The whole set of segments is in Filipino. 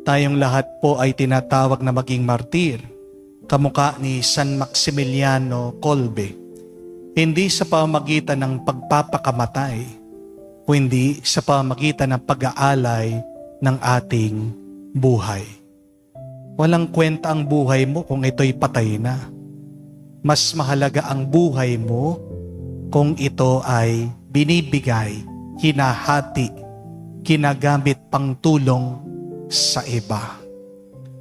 Tayong lahat po ay tinatawag na maging martir, kamukha ni San Maximiliano Kolbe. Hindi sa pamamagitan ng pagpapakamatay, kundi sa pamamagitan ng pag-aalay ng ating buhay. Walang kwenta ang buhay mo kung ito'y patay na. Mas mahalaga ang buhay mo kung ito ay binibigay, hinahati, ginagamit pang tulong sa iba.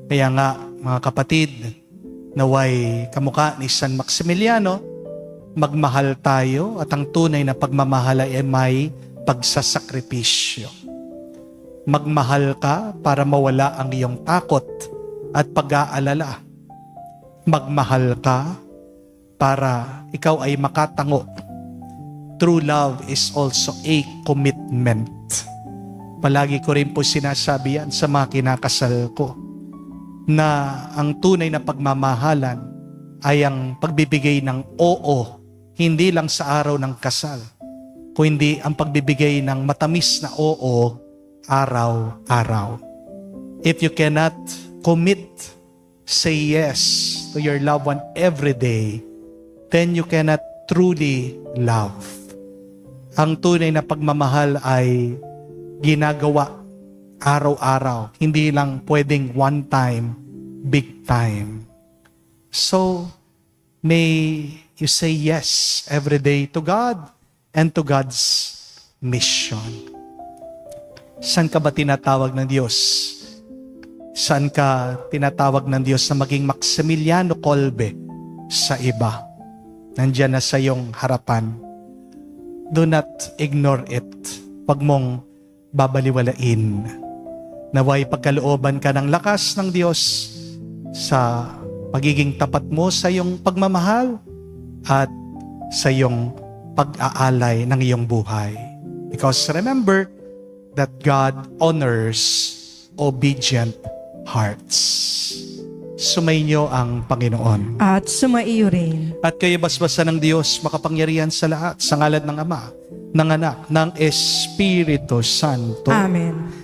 Kaya nga, mga kapatid, naway kamukha ni San Maximiliano, magmahal tayo at ang tunay na pagmamahal ay may pagsasakripisyo. Magmahal ka para mawala ang iyong takot at pag-aalala. Magmahal ka para ikaw ay makatango. True love is also a commitment. Palagi ko rin po sinasabi yan sa mga kinakasal ko, na ang tunay na pagmamahalan ay ang pagbibigay ng oo, hindi lang sa araw ng kasal, kundi ang pagbibigay ng matamis na oo araw-araw. If you cannot commit, say yes to your loved one every day, then you cannot truly love. Ang tunay na pagmamahal ay ginagawa araw-araw, hindi lang pwedeng one time, big time. So, may you say yes every day to God and to God's mission. Saan ka ba tinatawag ng Diyos? Saan ka tinatawag ng Diyos na maging Maximiliano Kolbe sa iba? Nandiyan na sa iyong harapan. Do not ignore it. Huwag mong babaliwalain. Naway pagkalooban ka ng lakas ng Diyos sa pagiging tapat mo sa iyong pagmamahal at sa iyong pag-aalay ng iyong buhay. Because remember that God honors obedient hearts. Sumainyo ang Panginoon. At sumaiyo rin. At kayo basbasa ng Diyos makapangyarihan sa lahat, sa ngalan ng Ama, ng Anak, ng Espiritu Santo. Amen.